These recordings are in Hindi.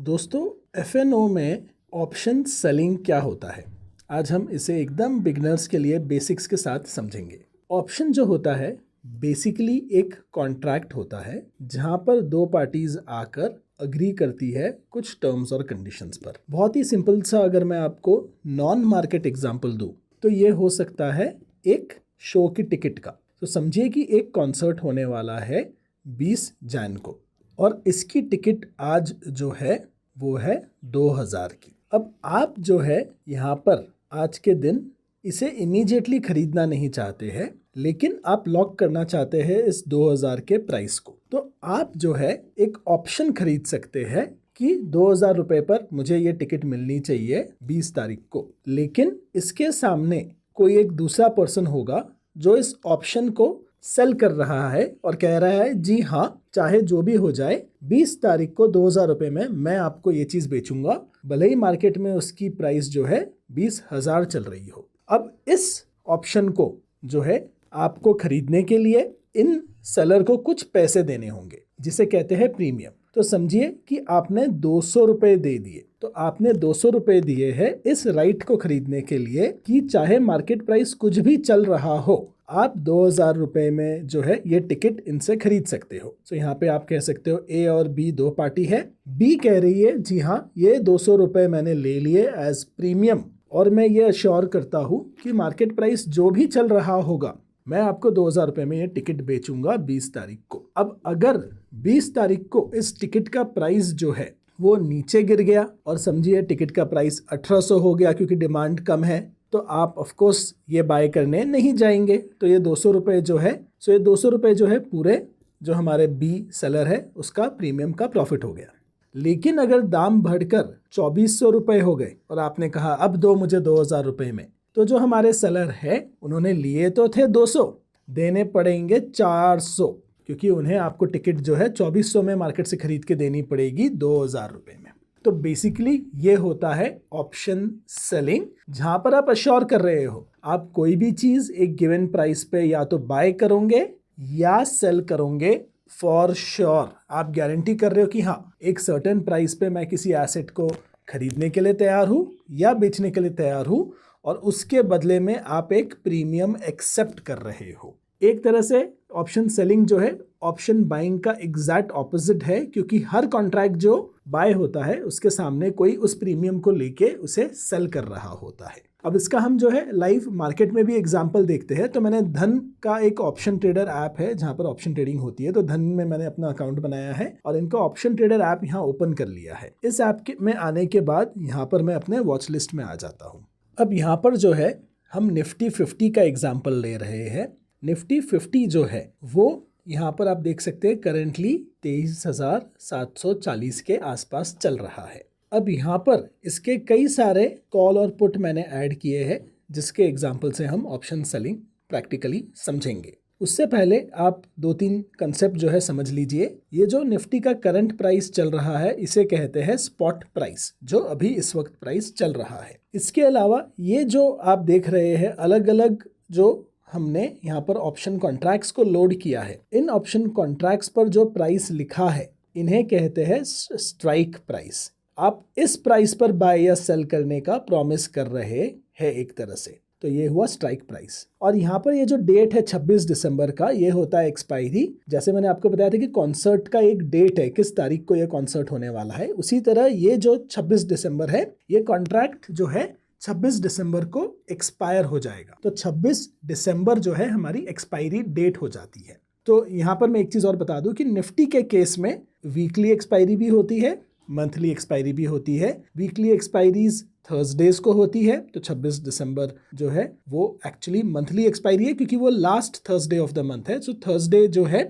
दोस्तों, एफ.एन.ओ में ऑप्शन सेलिंग क्या होता है, आज हम इसे एकदम बिगनर्स के लिए बेसिक्स के साथ समझेंगे। ऑप्शन जो होता है बेसिकली एक कॉन्ट्रैक्ट होता है जहां पर दो पार्टीज आकर अग्री करती है कुछ टर्म्स और कंडीशंस पर। बहुत ही सिंपल सा अगर मैं आपको नॉन मार्केट एग्जांपल दूं तो ये हो सकता है एक शो की टिकट का। तो समझिए कि एक कॉन्सर्ट होने वाला है 20 जैन को और इसकी टिकट आज जो है वो है 2000 की। अब आप जो है यहाँ पर आज के दिन इसे इमीडिएटली खरीदना नहीं चाहते हैं, लेकिन आप लॉक करना चाहते हैं इस 2000 के प्राइस को। तो आप जो है एक ऑप्शन खरीद सकते हैं कि 2000 रुपए पर मुझे ये टिकट मिलनी चाहिए 20 तारीख को, लेकिन इसके सामने कोई एक दूसरा पर्सन होगा जो इस ऑप्शन को सेल कर रहा है और कह रहा है जी हाँ, चाहे जो भी हो जाए 20 तारीख को 2000 रुपए में मैं आपको ये चीज बेचूंगा, भले ही मार्केट में उसकी प्राइस जो है 20,000 चल रही हो। अब इस ऑप्शन को जो है आपको खरीदने के लिए इन सेलर को कुछ पैसे देने होंगे जिसे कहते हैं प्रीमियम। तो समझिए कि आपने 200 रुपए दे दिए, तो आपने 200 रुपए दिए हैं इस राइट को खरीदने के लिए कि चाहे मार्केट प्राइस कुछ भी चल रहा हो, आप 2000 रुपए में जो है ये टिकट इनसे खरीद सकते हो। तो यहाँ पे आप कह सकते हो ए और बी दो पार्टी है, बी कह रही है जी हाँ, ये 200 रुपए मैंने ले लिए एज प्रीमियम और मैं ये अश्योर करता हूँ कि मार्केट प्राइस जो भी चल रहा होगा मैं आपको 2000 रुपए में ये टिकट बेचूंगा 20 तारीख को। अब अगर 20 तारीख को इस टिकट का प्राइस जो है वो नीचे गिर गया और समझिए टिकट का प्राइस 1800 हो गया क्योंकि डिमांड कम है, तो आप ऑफ कोर्स ये बाय करने नहीं जाएंगे। तो ये 200 रुपए जो है, सो ये 200 रुपए जो है पूरे जो हमारे बी सेलर है उसका प्रीमियम का प्रॉफिट हो गया। लेकिन अगर दाम बढ़कर 2400 रुपए हो गए और आपने कहा अब दो मुझे 2000 रुपए में, तो जो हमारे सेलर है उन्होंने लिए तो थे 200, देने पड़ेंगे 400 क्योंकि उन्हें आपको टिकट जो है 2400 में मार्केट से खरीद के देनी पड़ेगी 2000 रुपए में। तो बेसिकली ये होता है ऑप्शन सेलिंग, जहां पर आप अश्योर कर रहे हो आप कोई भी चीज एक गिवन प्राइस पे या तो बाय करोगे या सेल करोगे। फॉर श्योर आप गारंटी कर रहे हो कि हाँ, एक सर्टेन प्राइस पे मैं किसी एसेट को खरीदने के लिए तैयार हूं या बेचने के लिए तैयार हूं और उसके बदले में आप एक प्रीमियम एक्सेप्ट कर रहे हो। एक तरह से ऑप्शन सेलिंग जो है ऑप्शन बाइंग का एग्जैक्ट ऑपोजिट है, क्योंकि हर कॉन्ट्रैक्ट जो बाय होता है उसके सामने कोई उस प्रीमियम को लेके उसे सेल कर रहा होता है। अब इसका हम जो है लाइव मार्केट में भी एग्जांपल देखते हैं। तो मैंने धन का एक ऑप्शन ट्रेडर ऐप है जहां पर ऑप्शन ट्रेडिंग होती है, तो धन में मैंने अपना अकाउंट बनाया है और इनका ऑप्शन ट्रेडर ऐप यहाँ ओपन कर लिया है। इस ऐप में आने के बाद यहाँ पर मैं अपने वॉच लिस्ट में आ जाता हूँ। अब यहाँ पर जो है हम निफ्टी 50 का एग्जाम्पल ले रहे हैं। निफ्टी 50 जो है वो यहाँ पर आप देख सकते हैं करेंटली 23,740 के आसपास चल रहा है। अब यहाँ पर इसके कई सारे कॉल और पुट मैंने ऐड किए हैं जिसके एग्जाम्पल से हम ऑप्शन सेलिंग प्रैक्टिकली समझेंगे। उससे पहले आप 2-3 कंसेप्ट जो है समझ लीजिए। ये जो निफ्टी का करंट प्राइस चल रहा है इसे कहते हैं स्पॉट प्राइस, जो अभी इस वक्त प्राइस चल रहा है। इसके अलावा ये जो आप देख रहे हैं अलग अलग जो हमने यहाँ पर ऑप्शन कॉन्ट्रैक्ट्स को लोड किया है, इन ऑप्शन कॉन्ट्रैक्ट्स पर जो प्राइस लिखा है इन्हें कहते हैं स्ट्राइक प्राइस। आप इस प्राइस पर बाय या सेल करने का प्रॉमिस कर रहे हैं एक तरह से, तो ये हुआ स्ट्राइक प्राइस। और यहाँ पर ये जो डेट है 26 दिसंबर का, ये होता है एक्सपायरी। जैसे मैंने आपको बताया था कि कॉन्सर्ट का एक डेट है, किस तारीख को ये कॉन्सर्ट होने वाला है, उसी तरह ये जो 26 दिसंबर है ये कॉन्ट्रैक्ट जो है 26 दिसंबर को एक्सपायर हो जाएगा। तो 26 दिसंबर जो है हमारी एक्सपायरी डेट हो जाती है। तो यहाँ पर मैं एक चीज़ और बता दूं कि निफ्टी के केस में वीकली एक्सपायरी भी होती है, मंथली एक्सपायरी भी होती है। वीकली एक्सपायरीज थर्सडेज को होती है, तो 26 दिसंबर जो है वो एक्चुअली मंथली एक्सपायरी है क्योंकि वो last Thursday of the month है। सो थर्सडे जो है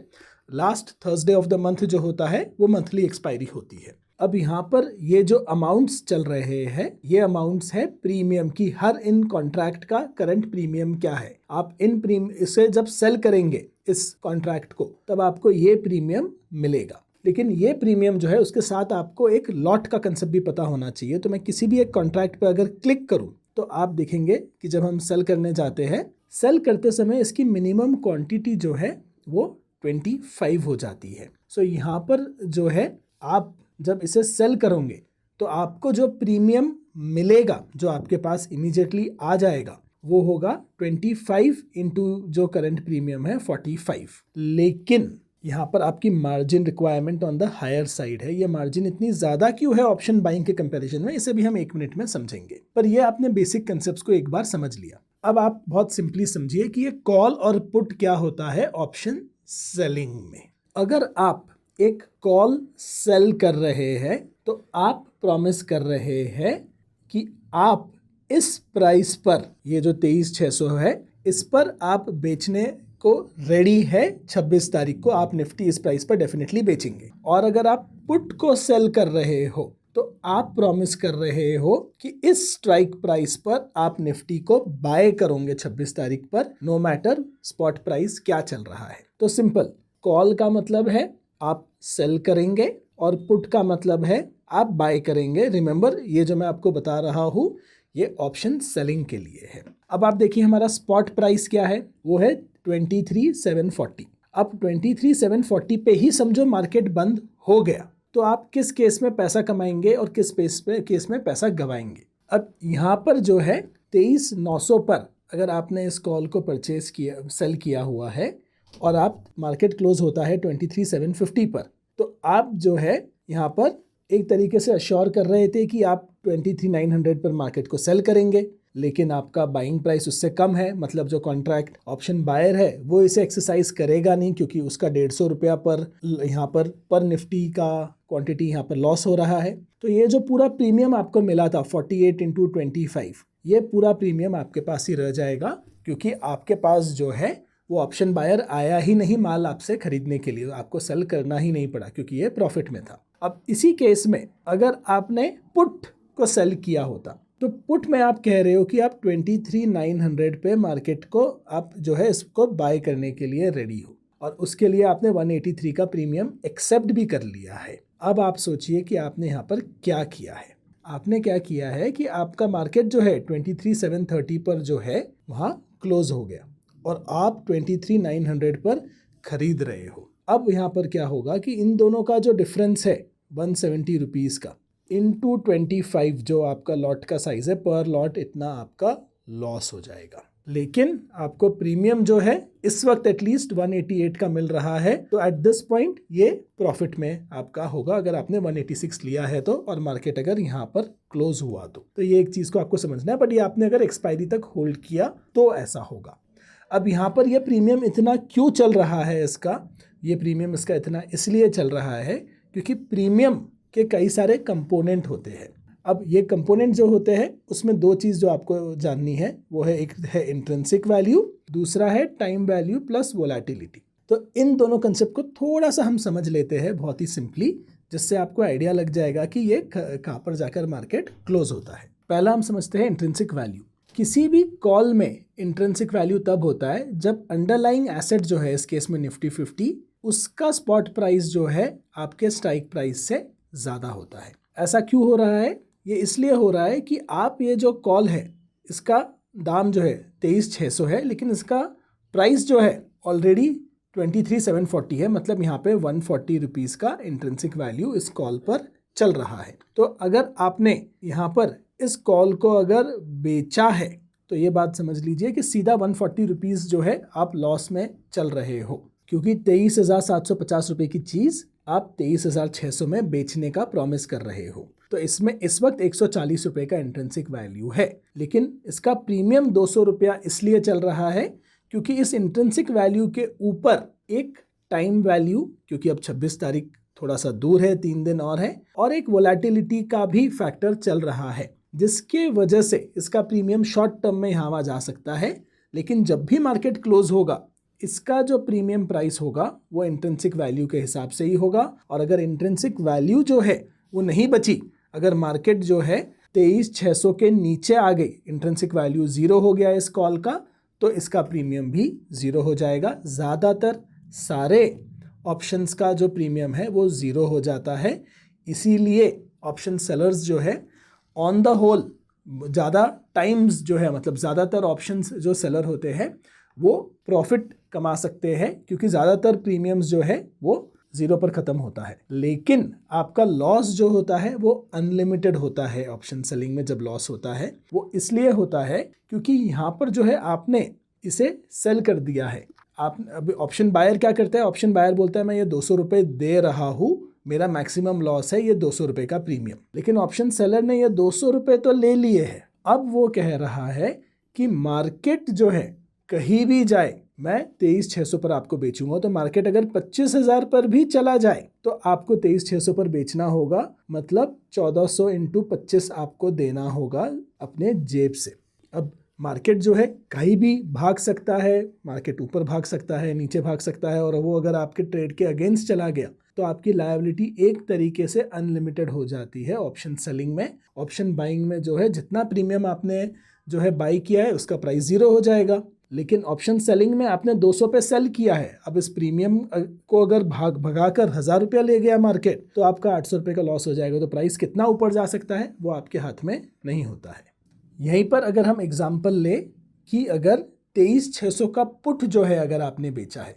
last Thursday of the month जो होता है वो मंथली एक्सपायरी होती है। अब यहाँ पर ये जो अमाउंट्स चल रहे हैं ये अमाउंट्स है प्रीमियम की। हर इन कॉन्ट्रैक्ट का करंट प्रीमियम क्या है, आप इन इसे जब सेल करेंगे इस कॉन्ट्रैक्ट को तब आपको ये प्रीमियम मिलेगा। लेकिन ये प्रीमियम जो है उसके साथ आपको एक लॉट का कंसेप्ट भी पता होना चाहिए। तो मैं किसी भी एक कॉन्ट्रैक्ट पर अगर क्लिक करूं तो आप देखेंगे कि जब हम सेल करने जाते हैं, सेल करते समय इसकी मिनिमम क्वांटिटी जो है वो 25 हो जाती है। सो यहाँ पर जो है आप जब इसे सेल करोगे तो आपको जो प्रीमियम मिलेगा, जो आपके पास इमीडिएटली आ जाएगा, वो होगा 25 इंटू जो करंट प्रीमियम है 45। लेकिन यहाँ पर आपकी margin requirement on the higher side है। ये मार्जिन इतनी ज़्यादा क्यों है ऑप्शन बाइंग के कंपैरिजन में, इसे भी हम 1 मिनट में समझेंगे। पर ये आपने बेसिक कंसेप्ट्स को एक बार समझ लिया। अब आप बहुत सिंपली समझिए कि ये कॉल और पुट क्या होता है ऑप्शन सेलिंग में। अगर आप एक कॉल सेल कर रहे हैं तो आप प्रॉमिस कर रहे हैं कि आप इस प्राइस पर, ये जो 23,600 है, इस पर आप बेचने को रेडी है। 26 तारीख को आप निफ्टी इस प्राइस पर डेफिनेटली बेचेंगे। और अगर आप पुट को सेल कर रहे हो तो आप प्रॉमिस कर रहे हो कि इस स्ट्राइक प्राइस पर आप निफ्टी को बाय करोगे 26 तारीख पर, नो मैटर स्पॉट प्राइस क्या चल रहा है। तो सिंपल, कॉल का मतलब है आप सेल करेंगे और पुट का मतलब है आप बाय करेंगे। रिमेंबर, ये जो मैं आपको बता रहा हूं ये ऑप्शन सेलिंग के लिए है। अब आप देखिए हमारा स्पॉट प्राइस क्या है, वो है 23,740। अब 23,740 पे ही समझो मार्केट बंद हो गया, तो आप किस केस में पैसा कमाएंगे और किस केस में पैसा गवाएंगे। अब यहाँ पर जो है 23,900 पर अगर आपने इस कॉल को परचेज किया, सेल किया हुआ है और आप मार्केट क्लोज होता है 23,750 पर, तो आप जो है यहाँ पर एक तरीके से अश्योर कर रहे थे कि आप 23,900 पर मार्केट को सेल करेंगे, लेकिन आपका बाइंग प्राइस उससे कम है। मतलब जो कॉन्ट्रैक्ट ऑप्शन बायर है वो इसे एक्सरसाइज करेगा नहीं, क्योंकि उसका 150 रुपया पर यहाँ पर निफ्टी का क्वांटिटी यहाँ पर लॉस हो रहा है। तो ये जो पूरा प्रीमियम आपको मिला था 48 इंटू 25, ये पूरा प्रीमियम आपके पास ही रह जाएगा, क्योंकि आपके पास जो है वो ऑप्शन बायर आया ही नहीं माल आपसे खरीदने के लिए, आपको सेल करना ही नहीं पड़ा क्योंकि ये प्रॉफिट में था। अब इसी केस में अगर आपने पुट को सेल किया होता, तो पुट में आप कह रहे हो कि आप 23,900 पे मार्केट को आप जो है इसको बाय करने के लिए रेडी हो, और उसके लिए आपने 183 का प्रीमियम एक्सेप्ट भी कर लिया है। अब आप सोचिए कि आपने यहाँ पर क्या किया है। आपने क्या किया है कि आपका मार्केट जो है 23,730 पर जो है वहाँ क्लोज हो गया और आप 23,900 पर खरीद रहे हो। अब यहाँ पर क्या होगा कि इन दोनों का जो डिफरेंस है 170 रुपीज़ का इंटू 25 जो आपका लॉट का साइज है, पर लॉट इतना आपका लॉस हो जाएगा। लेकिन आपको प्रीमियम जो है इस वक्त एटलीस्ट 188 का मिल रहा है, तो एट दिस पॉइंट ये प्रॉफिट में आपका होगा अगर आपने 186 लिया है तो, और मार्केट अगर यहाँ पर क्लोज हुआ तो ये एक चीज़ को आपको समझना है। बट ये आपने अगर एक्सपायरी तक होल्ड किया तो ऐसा होगा। अब यहाँ पर ये प्रीमियम इतना क्यों चल रहा है, ये प्रीमियम इसका इतना इसलिए चल रहा है क्योंकि प्रीमियम के कई सारे कंपोनेंट होते हैं। अब ये कंपोनेंट जो होते हैं उसमें दो चीज़ जो आपको जाननी है वो है, एक है इंट्रिंसिक वैल्यू, दूसरा है टाइम वैल्यू प्लस वोलेटिलिटी। तो इन दोनों कंसेप्ट को थोड़ा सा हम समझ लेते हैं बहुत ही सिंपली, जिससे आपको आइडिया लग जाएगा कि ये कहाँ पर जाकर मार्केट क्लोज होता है। पहला हम समझते हैं इंट्रिंसिक वैल्यू। किसी भी कॉल में इंट्रिंसिक वैल्यू तब होता है जब अंडरलाइंग एसेट जो है, इस केस में निफ्टी 50, उसका स्पॉट प्राइस जो है आपके स्ट्राइक प्राइस से ज़्यादा होता है। ऐसा क्यों हो रहा है? ये इसलिए हो रहा है कि आप ये जो कॉल है इसका दाम जो है 23,600 है, लेकिन इसका प्राइस जो है ऑलरेडी 23,740 है। मतलब यहाँ पे 140 रुपीज़ का इंट्रिंसिक वैल्यू इस कॉल पर चल रहा है। तो अगर आपने यहाँ पर इस कॉल को अगर बेचा है तो ये बात समझ लीजिए कि सीधा 140 रुपीज़ जो है आप लॉस में चल रहे हो, क्योंकि 23,750 रुपये की चीज़ आप 23,600 में बेचने का प्रॉमिस कर रहे हो। तो इसमें इस वक्त 140 रुपये का इंट्रिंसिक वैल्यू है, लेकिन इसका प्रीमियम 200 रुपया इसलिए चल रहा है क्योंकि इस इंट्रिंसिक वैल्यू के ऊपर एक टाइम वैल्यू, क्योंकि अब 26 तारीख थोड़ा सा दूर है, 3 दिन और है, और एक वोलेटिलिटी का भी फैक्टर चल रहा है, जिसके वजह से इसका प्रीमियम शॉर्ट टर्म में यहाँ जा सकता है। लेकिन जब भी मार्केट क्लोज होगा इसका जो प्रीमियम प्राइस होगा वो इंट्रिंसिक वैल्यू के हिसाब से ही होगा। और अगर इंट्रिंसिक वैल्यू जो है वो नहीं बची, अगर मार्केट जो है 23,600 के नीचे आ गई, इंट्रिंसिक वैल्यू 0 हो गया इस कॉल का, तो इसका प्रीमियम भी 0 हो जाएगा। ज़्यादातर सारे ऑप्शंस का जो प्रीमियम है वो 0 हो जाता है। इसीलिए ऑप्शन सेलर्स जो है ऑन द होल ज़्यादा टाइम्स जो है, मतलब ज़्यादातर ऑप्शंस जो सेलर होते हैं वो प्रॉफिट कमा सकते हैं, क्योंकि ज़्यादातर प्रीमियम्स जो है वो 0 पर ख़त्म होता है, लेकिन आपका लॉस जो होता है वो अनलिमिटेड होता है। ऑप्शन सेलिंग में जब लॉस होता है वो इसलिए होता है क्योंकि यहाँ पर जो है आपने इसे सेल कर दिया है। आप अभी ऑप्शन बायर क्या करता है, ऑप्शन बायर बोलता है मैं ये 200 रुपये दे रहा हूँ, मेरा मैक्सिमम लॉस है ये 200 रुपये का प्रीमियम। लेकिन ऑप्शन सेलर ने ये 200 रुपये तो ले लिए हैं, अब वो कह रहा है कि मार्केट जो है कहीं भी जाए, मैं 23,600 पर आपको बेचूंगा, तो मार्केट अगर 25,000 पर भी चला जाए तो आपको 23,600 पर बेचना होगा, मतलब 1400 इंटू 25 आपको देना होगा अपने जेब से। अब मार्केट जो है कहीं भी भाग सकता है, मार्केट ऊपर भाग सकता है, नीचे भाग सकता है, और वो अगर आपके ट्रेड के अगेंस्ट चला गया तो आपकी लायबिलिटी एक तरीके से अनलिमिटेड हो जाती है ऑप्शन सेलिंग में। ऑप्शन बाइंग में जो है जितना प्रीमियम आपने जो है बाई किया है उसका प्राइस 0 हो जाएगा, लेकिन ऑप्शन सेलिंग में आपने 200 पे सेल किया है, अब इस प्रीमियम को अगर भगाकर 1000 रुपया ले गया मार्केट तो आपका 800 रुपये का लॉस हो जाएगा। तो प्राइस कितना ऊपर जा सकता है वो आपके हाथ में नहीं होता है। यहीं पर अगर हम एग्जाम्पल ले कि अगर 23,600 का पुट जो है अगर आपने बेचा है,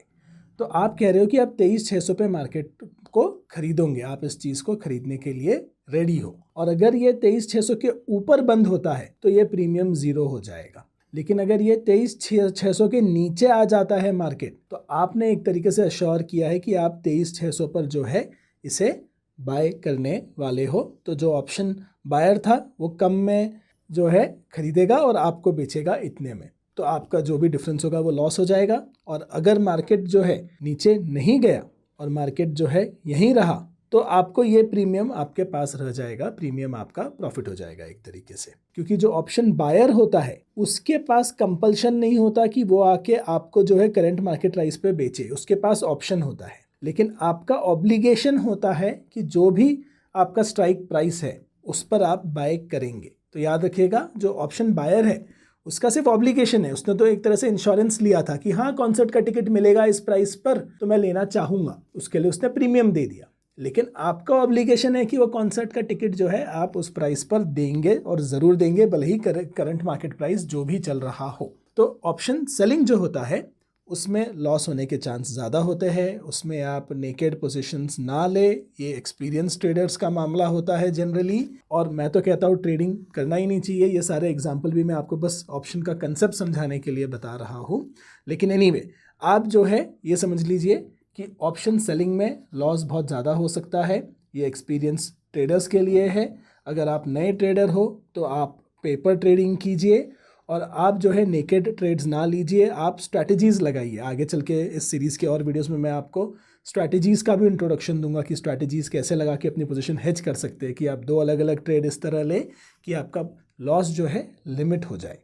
तो आप कह रहे हो कि आप 23,600 पे मार्केट को खरीदोगे, आप इस चीज़ को खरीदने के लिए रेडी हो, और अगर ये 23,600 के ऊपर बंद होता है तो ये प्रीमियम 0 हो जाएगा। लेकिन अगर ये 23,600 के नीचे आ जाता है मार्केट, तो आपने एक तरीके से अश्योर किया है कि आप 23,600 पर जो है इसे बाय करने वाले हो। तो जो ऑप्शन बायर था वो कम में जो है खरीदेगा और आपको बेचेगा इतने में, तो आपका जो भी डिफरेंस होगा वो लॉस हो जाएगा। और अगर मार्केट जो है नीचे नहीं गया और मार्केट जो है यहीं रहा तो आपको ये प्रीमियम आपके पास रह जाएगा, प्रीमियम आपका प्रॉफिट हो जाएगा एक तरीके से। क्योंकि जो ऑप्शन बायर होता है उसके पास कंपल्शन नहीं होता कि वो आके आपको जो है करंट मार्केट प्राइस पे बेचे, उसके पास ऑप्शन होता है, लेकिन आपका ऑब्लिगेशन होता है कि जो भी आपका स्ट्राइक प्राइस है उस पर आप बाय करेंगे। तो याद रखिएगा जो ऑप्शन बायर है उसका सिर्फ ऑब्लिगेशन है, उसने तो एक तरह से इंश्योरेंस लिया था कि हाँ कॉन्सर्ट का टिकट मिलेगा इस प्राइस पर तो मैं लेना चाहूँगा, उसके लिए उसने प्रीमियम दे दिया। लेकिन आपका ऑब्लिगेशन है कि वो कॉन्सर्ट का टिकट जो है आप उस प्राइस पर देंगे और ज़रूर देंगे, भले ही करंट मार्केट प्राइस जो भी चल रहा हो। तो ऑप्शन सेलिंग जो होता है उसमें लॉस होने के चांस ज़्यादा होते हैं, उसमें आप नेकेड पोजीशंस ना ले, ये एक्सपीरियंस ट्रेडर्स का मामला होता है जनरली, और मैं तो कहता हूँ ट्रेडिंग करना ही नहीं चाहिए। ये सारे एग्जांपल भी मैं आपको बस ऑप्शन का कंसेप्ट समझाने के लिए बता रहा हूँ। लेकिन एनीवे आप जो है ये समझ लीजिए कि ऑप्शन सेलिंग में लॉस बहुत ज़्यादा हो सकता है, ये एक्सपीरियंस ट्रेडर्स के लिए है। अगर आप नए ट्रेडर हो तो आप पेपर ट्रेडिंग कीजिए और आप जो है नेकेड ट्रेड्स ना लीजिए, आप स्ट्रैटेजीज़ लगाइए। आगे चल के इस सीरीज़ के और वीडियोस में मैं आपको स्ट्रैटेजीज़ का भी इंट्रोडक्शन दूंगा कि स्ट्रैटेजीज़ कैसे लगा के अपनी पोजीशन हेज कर सकते हैं, कि आप 2 अलग अलग ट्रेड इस तरह ले कि आपका लॉस जो है लिमिट हो जाए।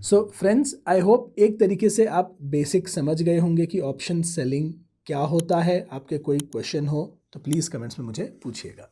सो फ्रेंड्स, आई होप एक तरीके से आप बेसिक समझ गए होंगे कि ऑप्शन सेलिंग क्या होता है। आपके कोई क्वेश्चन हो तो प्लीज़ कमेंट्स में मुझे पूछिएगा।